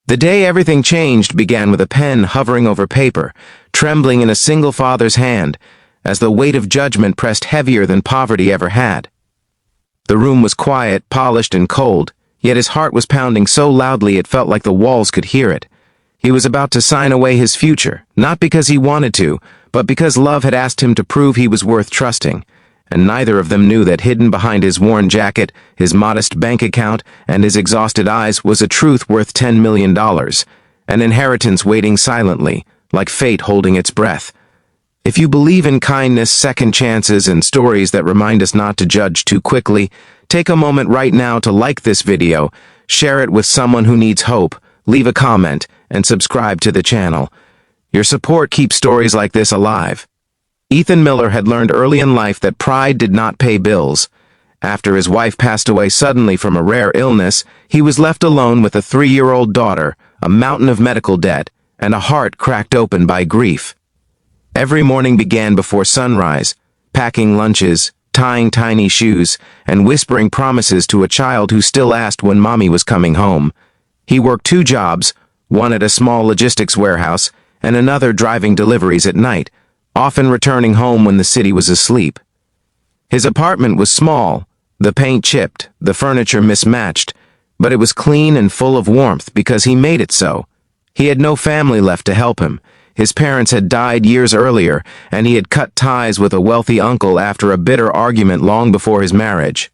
The day everything changed began with a pen hovering over paper, trembling in a single father's hand, as the weight of judgment pressed heavier than poverty ever had. The room was quiet, polished, and cold, yet his heart was pounding so loudly it felt like the walls could hear it. He was about to sign away his future, not because he wanted to, but because love had asked him to prove he was worth trusting. And neither of them knew that hidden behind his worn jacket, his modest bank account, and his exhausted eyes was a truth worth $10 million, an inheritance waiting silently, like fate holding its breath. If you believe in kindness, second chances, and stories that remind us not to judge too quickly, take a moment right now to like this video, share it with someone who needs hope, leave a comment, and subscribe to the channel. Your support keeps stories like this alive. Ethan Miller had learned early in life that pride did not pay bills. After his wife passed away suddenly from a rare illness, he was left alone with a 3-year-old daughter, a mountain of medical debt, and a heart cracked open by grief. Every morning began before sunrise, packing lunches, tying tiny shoes, and whispering promises to a child who still asked when mommy was coming home. He worked 2 jobs, one at a small logistics warehouse, and another driving deliveries at night, often returning home when the city was asleep. His apartment was small, the paint chipped, the furniture mismatched, but it was clean and full of warmth because he made it so. He had no family left to help him. His parents had died years earlier, and he had cut ties with a wealthy uncle after a bitter argument long before his marriage.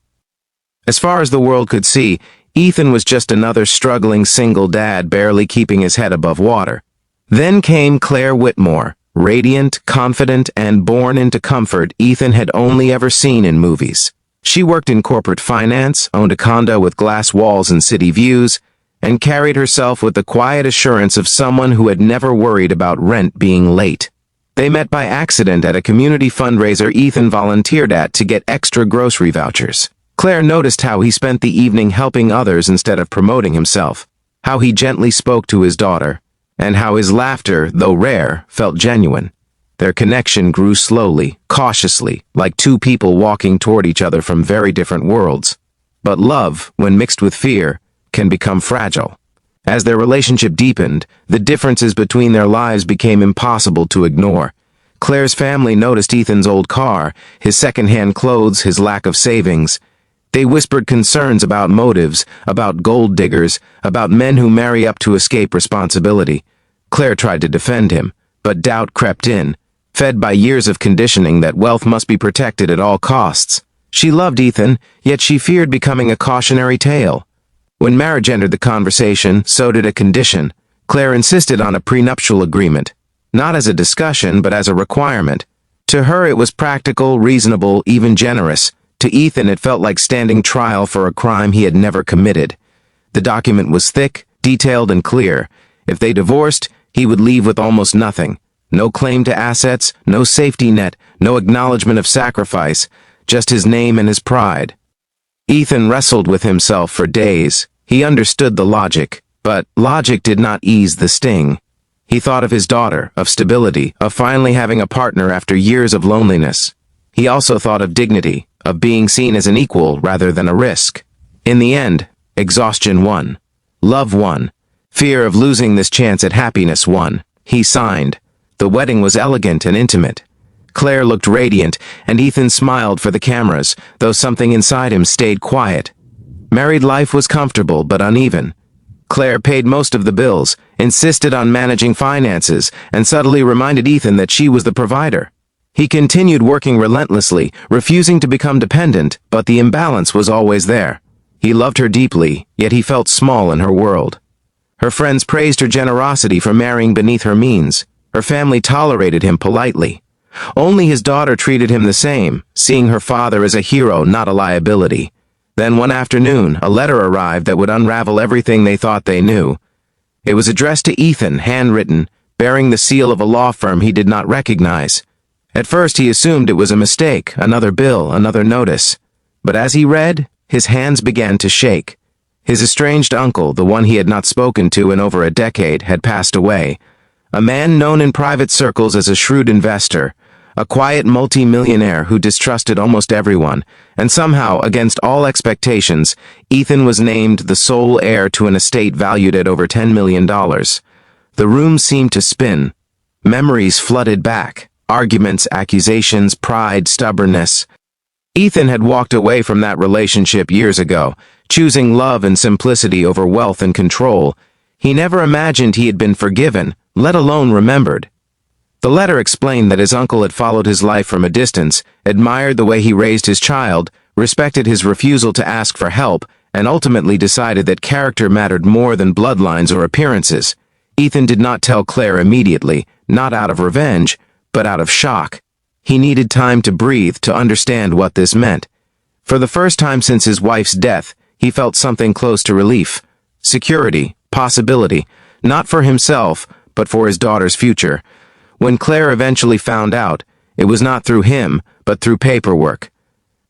As far as the world could see, Ethan was just another struggling single dad barely keeping his head above water. Then came Claire Whitmore, radiant, confident, and born into comfort Ethan had only ever seen in movies. She worked in corporate finance, owned a condo with glass walls and city views, and carried herself with the quiet assurance of someone who had never worried about rent being late. They met by accident at a community fundraiser Ethan volunteered at to get extra grocery vouchers. Claire noticed how he spent the evening helping others instead of promoting himself, how he gently spoke to his daughter, and how his laughter, though rare, felt genuine. Their connection grew slowly, cautiously, like 2 people walking toward each other from very different worlds. But love, when mixed with fear, can become fragile. As their relationship deepened, the differences between their lives became impossible to ignore. Claire's family noticed Ethan's old car, his second-hand clothes, his lack of savings. They whispered concerns about motives, about gold diggers, about men who marry up to escape responsibility. Claire tried to defend him, but doubt crept in, fed by years of conditioning that wealth must be protected at all costs. She loved Ethan, yet she feared becoming a cautionary tale. When marriage entered the conversation, so did a condition. Claire insisted on a prenuptial agreement, not as a discussion, but as a requirement. To her it was practical, reasonable, even generous. To Ethan it felt like standing trial for a crime he had never committed. The document was thick, detailed, and clear. If they divorced, he would leave with almost nothing. No claim to assets, no safety net, no acknowledgement of sacrifice, just his name and his pride. Ethan wrestled with himself for days. He understood the logic, but logic did not ease the sting. He thought of his daughter, of stability, of finally having a partner after years of loneliness. He also thought of dignity, of being seen as an equal rather than a risk. In the end, exhaustion won. Love won. Fear of losing this chance at happiness won. He signed. The wedding was elegant and intimate. Claire looked radiant, and Ethan smiled for the cameras, though something inside him stayed quiet. Married life was comfortable but uneven. Claire paid most of the bills, insisted on managing finances, and subtly reminded Ethan that she was the provider. He continued working relentlessly, refusing to become dependent, but the imbalance was always there. He loved her deeply, yet he felt small in her world. Her friends praised her generosity for marrying beneath her means. Her family tolerated him politely. Only his daughter treated him the same, seeing her father as a hero, not a liability. Then one afternoon, a letter arrived that would unravel everything they thought they knew. It was addressed to Ethan, handwritten, bearing the seal of a law firm he did not recognize. At first he assumed it was a mistake, another bill, another notice. But as he read, his hands began to shake. His estranged uncle, the one he had not spoken to in over a decade, had passed away. A man known in private circles as a shrewd investor, a quiet multi-millionaire who distrusted almost everyone, and somehow, against all expectations, Ethan was named the sole heir to an estate valued at over $10 million. The room seemed to spin. Memories flooded back. Arguments, accusations, pride, stubbornness. Ethan had walked away from that relationship years ago, choosing love and simplicity over wealth and control. He never imagined he had been forgiven, let alone remembered. The letter explained that his uncle had followed his life from a distance, admired the way he raised his child, respected his refusal to ask for help, and ultimately decided that character mattered more than bloodlines or appearances. Ethan did not tell Claire immediately, not out of revenge, but out of shock. He needed time to breathe, to understand what this meant. For the first time since his wife's death, he felt something close to relief. Security, possibility, not for himself, but for his daughter's future. When Claire eventually found out, it was not through him, but through paperwork.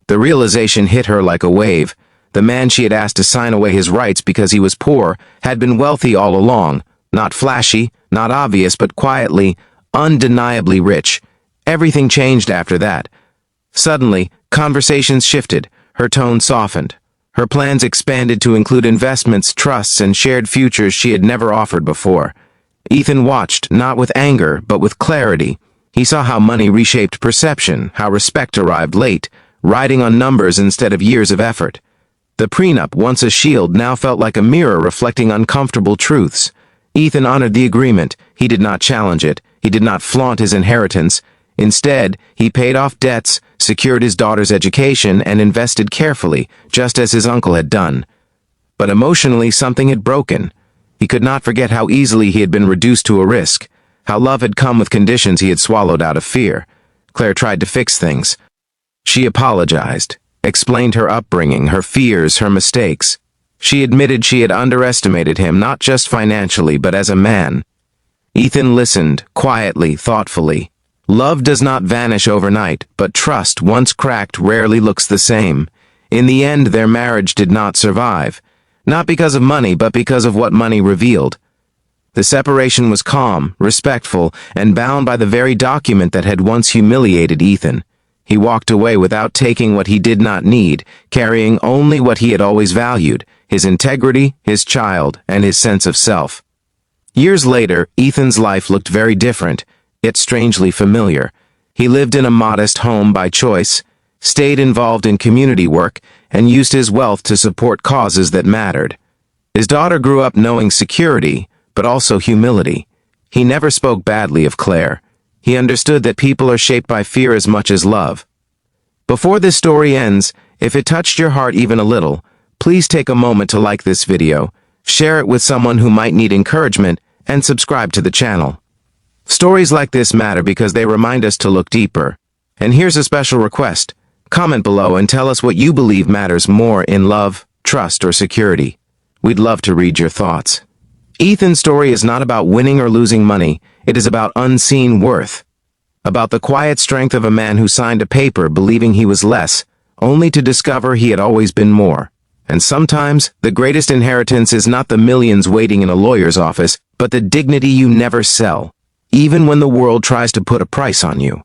The realization hit her like a wave. The man she had asked to sign away his rights because he was poor had been wealthy all along, not flashy, not obvious, but quietly, undeniably rich. Everything changed after that. Suddenly, conversations shifted, her tone softened. Her plans expanded to include investments, trusts, and shared futures she had never offered before. Ethan watched, not with anger, but with clarity. He saw how money reshaped perception, how respect arrived late, riding on numbers instead of years of effort. The prenup, once a shield, now felt like a mirror reflecting uncomfortable truths. Ethan honored the agreement. He did not challenge it. He did not flaunt his inheritance. Instead, he paid off debts, secured his daughter's education, and invested carefully, just as his uncle had done. But emotionally, something had broken. He could not forget how easily he had been reduced to a risk, how love had come with conditions he had swallowed out of fear. Claire tried to fix things. She apologized, explained her upbringing, her fears, her mistakes. She admitted she had underestimated him, not just financially, but as a man. Ethan listened, quietly, thoughtfully. Love does not vanish overnight, but trust, once cracked, rarely looks the same. In the end, their marriage did not survive. Not because of money, but because of what money revealed. The separation was calm, respectful, and bound by the very document that had once humiliated Ethan. He walked away without taking what he did not need, carrying only what he had always valued, his integrity, his child, and his sense of self. Years later, Ethan's life looked very different, yet strangely familiar. He lived in a modest home by choice, stayed involved in community work, and used his wealth to support causes that mattered. His daughter grew up knowing security, but also humility. He never spoke badly of Claire. He understood that people are shaped by fear as much as love. Before this story ends, if it touched your heart even a little, please take a moment to like this video, share it with someone who might need encouragement, and subscribe to the channel. Stories like this matter because they remind us to look deeper. And here's a special request. Comment below and tell us what you believe matters more in love, trust, or security. We'd love to read your thoughts. Ethan's story is not about winning or losing money. It is about unseen worth. About the quiet strength of a man who signed a paper believing he was less, only to discover he had always been more. And sometimes, the greatest inheritance is not the millions waiting in a lawyer's office, but the dignity you never sell, even when the world tries to put a price on you.